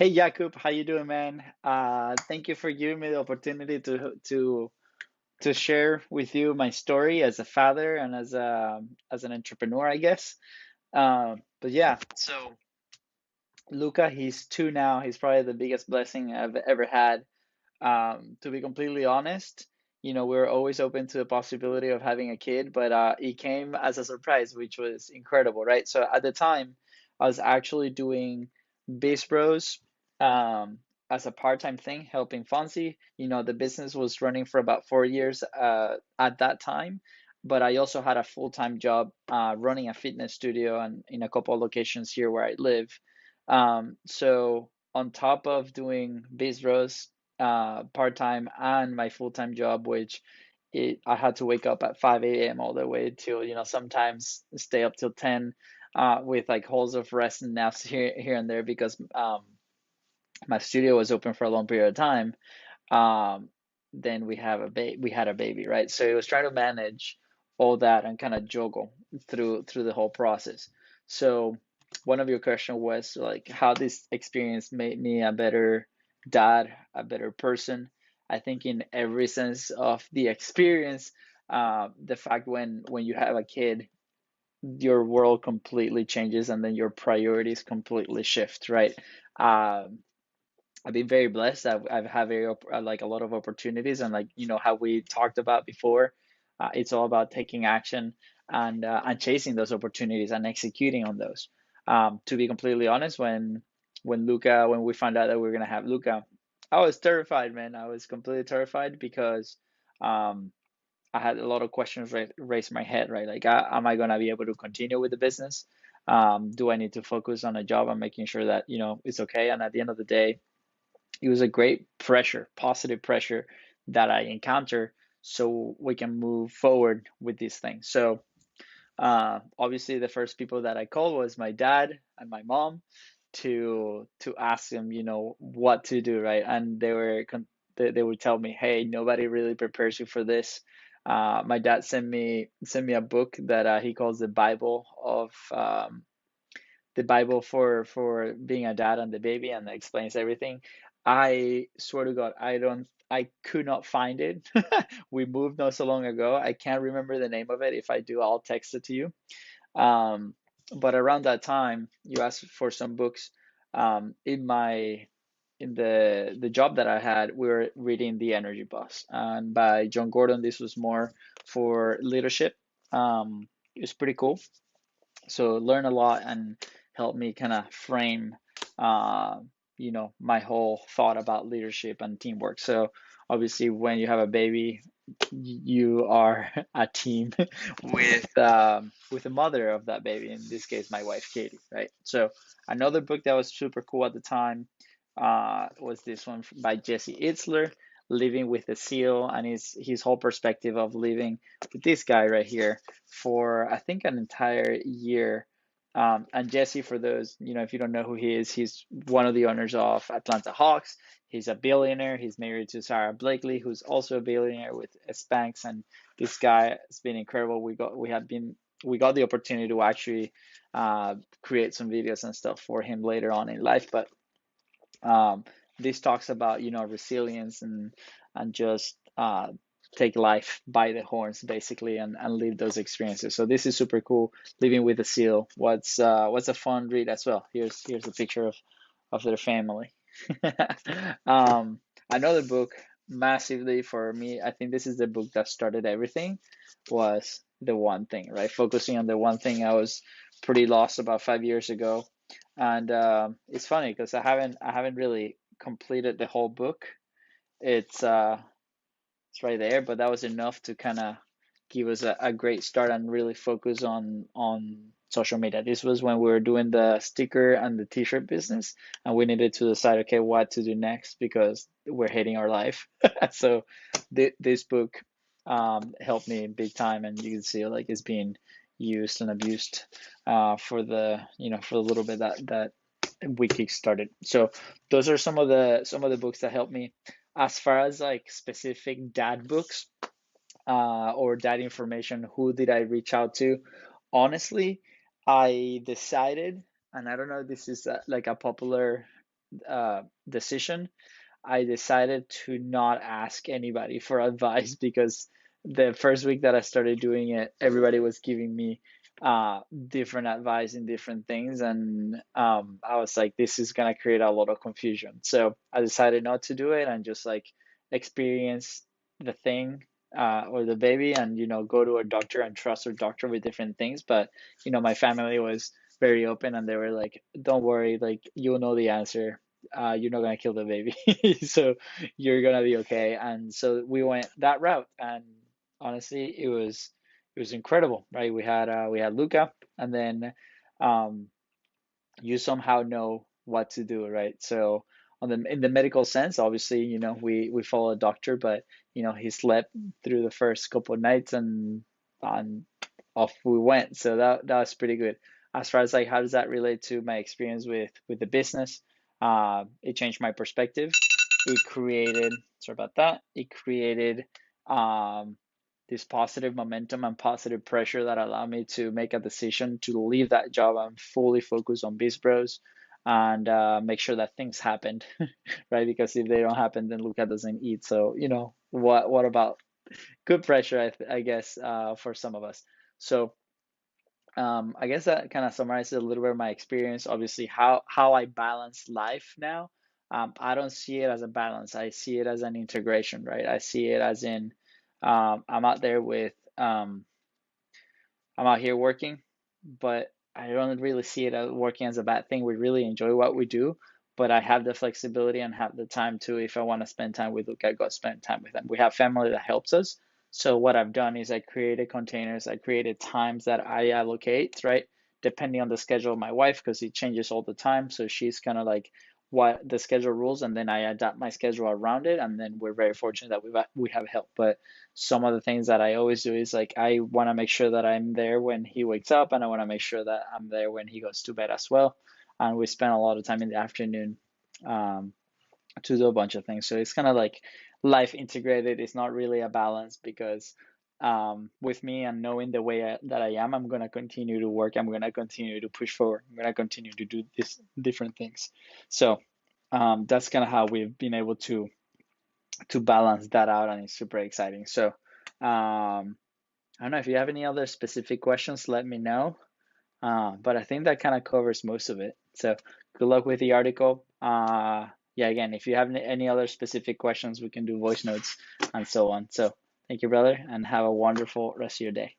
Hey Jakub, how you doing, man? Thank you for giving me the opportunity to share with you my story as a father and as an entrepreneur, I guess. But yeah, so Luca, he's two now. He's probably the biggest blessing I've ever had. To be completely honest, we're always open to the possibility of having a kid, but it came as a surprise, which was incredible, right? So at the time, I was actually doing BizBros as a part-time thing, helping Fonzie. The business was running for about 4 years at that time, but I also had a full-time job running a fitness studio and in a couple of locations here where I live. So on top of doing BizBros part-time and my full-time job, which I had to wake up at 5 a.m. all the way till, sometimes stay up till 10 with like holes of rest and naps here and there because my studio was open for a long period of time. Um, then we had a baby, right? So it was trying to manage all that and kind of juggle through the whole process. So one of your question was like how this experience made me a better dad, a better person. I think in every sense of the experience, the fact when you have a kid, your world completely changes and then your priorities completely shift, right? Um, I've been very blessed. I've had like a lot of opportunities, and like how we talked about before, it's all about taking action and chasing those opportunities and executing on those. To be completely honest, when we found out that we were gonna have Luca, I was terrified, man. I was completely terrified because um, I had a lot of questions raise my head, right? Like, am I gonna be able to continue with the business? Do I need to focus on a job and making sure that it's okay? And at the end of the day, it was a great pressure, positive pressure that I encounter so we can move forward with these things. So obviously the first people that I called was my dad and my mom to ask them, what to do, right? And they would tell me, hey, nobody really prepares you for this. My dad sent me a book that he calls the Bible for being a dad and the baby, and it explains everything. I swear to God, I could not find it. We moved not so long ago. I can't remember the name of it. If I do, I'll text it to you. Um, but around that time, you asked for some books. In the job that I had, we were reading The Energy Boss, and by John Gordon. This was more for leadership. It was pretty cool. So learn a lot and help me kind of frame uh, my whole thought about leadership and teamwork. So obviously when you have a baby, you are a team with the mother of that baby, in this case my wife Katie, right? So another book that was super cool at the time was this one by Jesse Itzler, Living with a Seal, and his whole perspective of living with this guy right here for I think an entire year. And Jesse, for those, if you don't know who he is, he's one of the owners of Atlanta Hawks. He's a billionaire. He's married to Sarah Blakely, who's also a billionaire with Spanx. And this guy has been incredible. We got the opportunity to actually create some videos and stuff for him later on in life. But um, this talks about resilience and just take life by the horns basically and live those experiences. So this is super cool. Living with a seal. What's a fun read as well. Here's a picture of their family. um, Another book massively for me, I think this is the book that started everything, was The One Thing, right? Focusing on the one thing. I was pretty lost about 5 years ago, and it's funny because I haven't really completed the whole book. It's uh, it's right there, but that was enough to kind of give us a great start and really focus on social media. This was when we were doing the sticker and the t-shirt business, and we needed to decide, okay, what to do next because we're hating our life. So this book helped me big time, and you can see like it's being used and abused for the little bit that we kickstarted. So those are some of the books that helped me. As far as like specific dad books or dad information, who did I reach out to? Honestly, I decided, and I don't know if this is like a popular decision, I decided to not ask anybody for advice because the first week that I started doing it, everybody was giving me different advice in different things, and I was like, this is gonna create a lot of confusion. So I decided not to do it and just like experience the thing or the baby, and go to a doctor and trust our doctor with different things. But my family was very open, and they were like, don't worry, like you'll know the answer, you're not gonna kill the baby, so you're gonna be okay. And so we went that route, and honestly, it was incredible, right? We had Luca, and then um, you somehow know what to do, right? So in the medical sense, obviously, we follow a doctor, but he slept through the first couple of nights, and off we went. So that was pretty good. As far as like how does that relate to my experience with the business, it changed my perspective. It created, sorry about that. It created um, this positive momentum and positive pressure that allowed me to make a decision to leave that job and fully focus on BizBros, and make sure that things happened, right? Because if they don't happen, then Luca doesn't eat. So what about good pressure? I guess for some of us. So I guess that kind of summarizes a little bit of my experience. Obviously, how I balance life now. I don't see it as a balance. I see it as an integration, right? I see it as in I'm out there with I'm out here working, but I don't really see it as working as a bad thing. We really enjoy what we do, but I have the flexibility and have the time to, if I want to spend time with Luke, I go spend time with them. We have family that helps us. So what I've done is I created containers, I created times that I allocate, right? Depending on the schedule of my wife, because it changes all the time. So she's kind of like what the schedule rules, and then I adapt my schedule around it. And then we're very fortunate that we have help. But some of the things that I always do is like I want to make sure that I'm there when he wakes up, and I want to make sure that I'm there when he goes to bed as well. And we spend a lot of time in the afternoon um, to do a bunch of things. So it's kind of like life integrated. It's not really a balance because with me and knowing the way that I am, I'm gonna continue to work. I'm gonna continue to push forward. I'm gonna continue to do these different things. So that's kind of how we've been able to balance that out, and it's super exciting. So I don't know if you have any other specific questions, let me know. But I think that kind of covers most of it. So good luck with the article. Yeah, again, if you have any other specific questions, we can do voice notes and so on. So thank you, brother, and have a wonderful rest of your day.